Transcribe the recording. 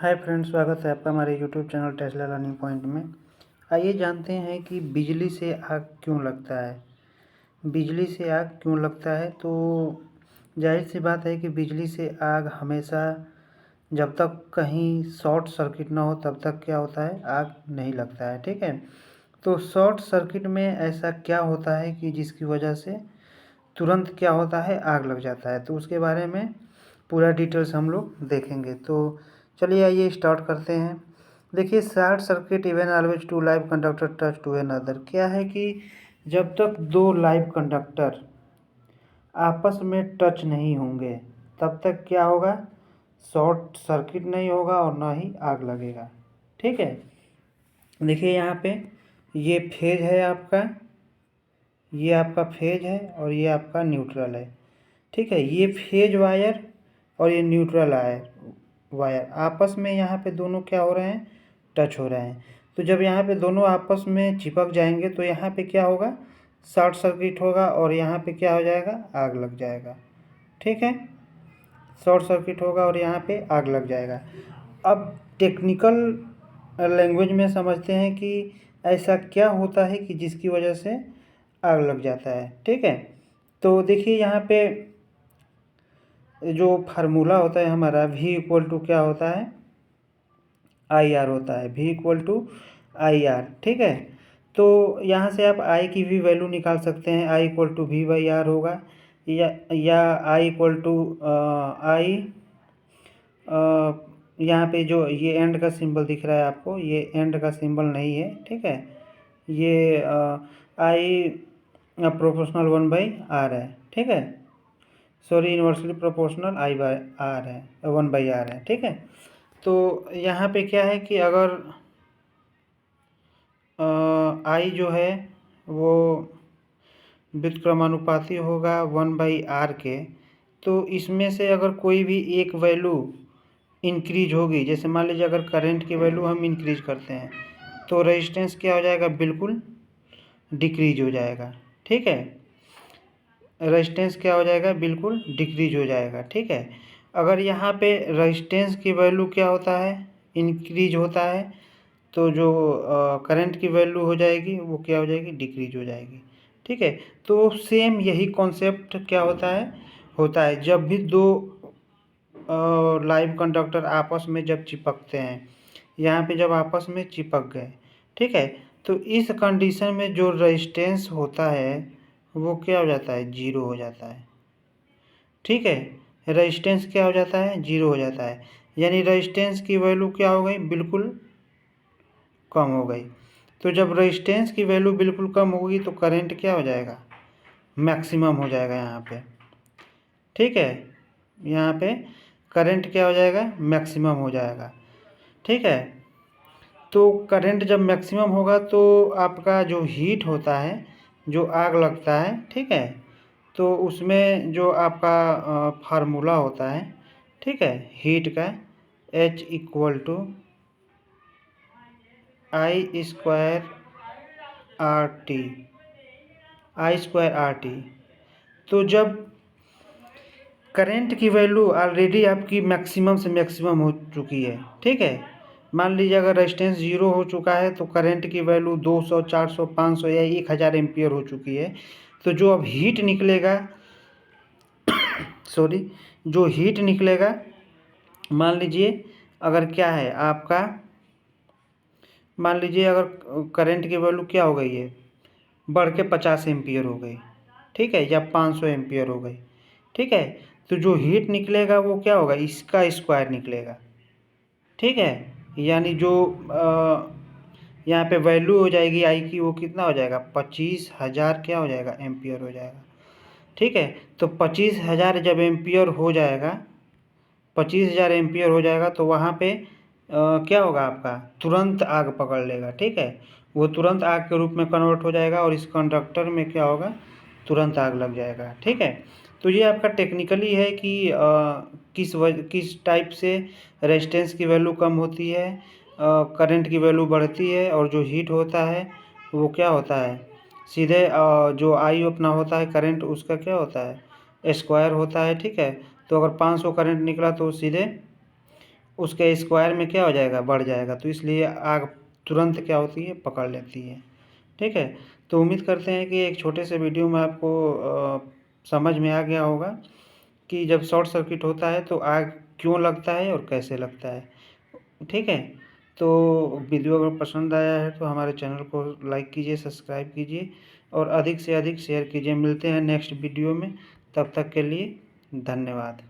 Hi friends, स्वागत है आपका हमारे YouTube channel Tesla learning point में। आइए जानते हैं कि बिजली से आग क्यों लगता है। बिजली से आग क्यों लगता है, तो जाहिर सी बात है कि बिजली से आग हमेशा जब तक कहीं शॉर्ट सर्किट ना हो तब तक क्या होता है, आग नहीं लगता है। ठीक है, तो शॉर्ट सर्किट में ऐसा क्या होता है कि जिसकी वजह से तुरंत क्या होता है, आग लग जाता है। तो उसके बारे में पूरा डिटेल्स हम लोग देखेंगे। तो चलिए आइए स्टार्ट करते हैं। देखिए, short circuit even always to live conductor touch to another. क्या है कि जब तक दो लाइव कंडक्टर आपस में टच नहीं होंगे तब तक क्या होगा, शॉर्ट सर्किट नहीं होगा और ना ही आग लगेगा। ठीक है, देखिए यहाँ पे ये फेज है आपका, ये आपका फेज है और ये आपका न्यूट्रल है। ठीक है, ये फेज वायर और ये न्यूट्रल वायर आपस में यहाँ पे दोनों क्या हो रहे हैं, टच हो रहे हैं। तो जब यहाँ पे दोनों आपस में चिपक जाएंगे तो यहाँ पे क्या होगा, शॉर्ट सर्किट होगा और यहाँ पे क्या हो जाएगा, आग लग जाएगा। ठीक है, शॉर्ट सर्किट होगा और यहाँ पे आग लग जाएगा। अब टेक्निकल लैंग्वेज में समझते हैं कि ऐसा क्या होता है कि जिसकी वजह से आग लग जाता है। ठीक है, तो देखिए यहाँ पे जो फार्मूला होता है हमारा, V इक्वल टू क्या होता है, IR होता है। V equal to IR। ठीक है, तो यहाँ से आप I की भी वैल्यू निकाल सकते हैं। I इक्वल टू V/R होगा, या I इक्वल टू I, यहाँ पे जो ये एंड का सिंबल दिख रहा है आपको, ये एंड का सिंबल नहीं है। ठीक है, ये I प्रोपोर्शनल 1/R है। ठीक है, सॉरी, इन्वर्सली प्रोपोर्शनल I/R है, 1/R है। ठीक है, तो यहाँ पे क्या है कि अगर I जो है वो व्युत्क्रमानुपाती होगा 1/R के, तो इसमें से अगर कोई भी एक वैल्यू इंक्रीज होगी, जैसे मान लीजिए अगर करंट की वैल्यू हम इंक्रीज करते हैं तो रेजिस्टेंस क्या हो जाएगा, बिल्कुल डिक्रीज हो जाएगा। ठीक है, रेजिस्टेंस क्या हो जाएगा, बिल्कुल डिक्रीज हो जाएगा। ठीक है, अगर यहाँ पे रेजिस्टेंस की वैल्यू क्या होता है, इंक्रीज होता है, तो जो करंट की वैल्यू हो जाएगी वो क्या हो जाएगी, डिक्रीज हो जाएगी। ठीक है, तो सेम यही कॉन्सेप्ट क्या होता है जब भी दो लाइव कंडक्टर आपस में जब चिपकते हैं। यहाँ पे जब आपस में चिपक गए, ठीक है, तो इस कंडीशन में जो रेजिस्टेंस होता है वो क्या हो जाता है, जीरो हो जाता है। ठीक है, रेजिस्टेंस क्या हो जाता है, जीरो हो जाता है, यानी रेजिस्टेंस की वैल्यू क्या हो गई, बिल्कुल कम हो गई। तो जब रेजिस्टेंस की वैल्यू बिल्कुल कम होगी तो करंट क्या हो जाएगा, मैक्सिमम हो जाएगा यहाँ पे। ठीक है, यहाँ पे करंट क्या हो जाएगा, मैक्सिमम हो जाएगा। ठीक है, तो करंट जब मैक्सिमम होगा तो आपका जो हीट होता है, जो आग लगता है, ठीक है, तो उसमें जो आपका फार्मूला होता है, ठीक है, हीट का, H इक्वल टू I²RT। तो जब करंट की वैल्यू ऑलरेडी आपकी मैक्सिमम से मैक्सिमम हो चुकी है, ठीक है, मान लीजिए अगर रेजिस्टेंस जीरो हो चुका है तो करंट की वैल्यू 200, 400, 500 या 1000 एम्पियर हो चुकी है, तो जो अब हीट निकलेगा जो हीट निकलेगा, मान लीजिए अगर क्या है आपका, मान लीजिए अगर करंट की वैल्यू क्या हो गई है, बढ़ के 50 एम्पियर हो गई, ठीक है, या 500 एम्पियर हो गई। ठीक है, तो जो हीट निकलेगा वो क्या होगा, इसका स्क्वायर निकलेगा। ठीक है, यानी जो यहाँ पे वैल्यू हो जाएगी आई की, वो कितना हो जाएगा, 25,000 क्या हो जाएगा, एम्पियर हो जाएगा। ठीक है, तो 25,000 जब एम्पियर हो जाएगा, 25,000 एम्पियर हो जाएगा तो वहाँ पे क्या होगा, आपका तुरंत आग पकड़ लेगा। ठीक है, वो तुरंत आग के रूप में कन्वर्ट हो जाएगा और इस कंडक्टर में क्या होगा, तुरंत आग लग जाएगा। ठीक है, तो ये आपका टेक्निकली है कि किस टाइप से रेजिस्टेंस की वैल्यू कम होती है, करंट की वैल्यू बढ़ती है, और जो हीट होता है वो क्या होता है, सीधे जो आई अपना होता है करंट, उसका क्या होता है, स्क्वायर होता है। ठीक है, तो अगर 500 करंट निकला तो सीधे उसके स्क्वायर में क्या हो जाएगा, बढ़ जाएगा। तो इसलिए आग तुरंत क्या होती है, पकड़ लेती है। ठीक है, तो उम्मीद करते हैं कि एक छोटे से वीडियो में आपको समझ में आ गया होगा कि जब शॉर्ट सर्किट होता है तो आग क्यों लगता है और कैसे लगता है। ठीक है, तो वीडियो अगर पसंद आया है तो हमारे चैनल को लाइक कीजिए, सब्सक्राइब कीजिए और अधिक से अधिक शेयर कीजिए। मिलते हैं नेक्स्ट वीडियो में, तब तक के लिए धन्यवाद।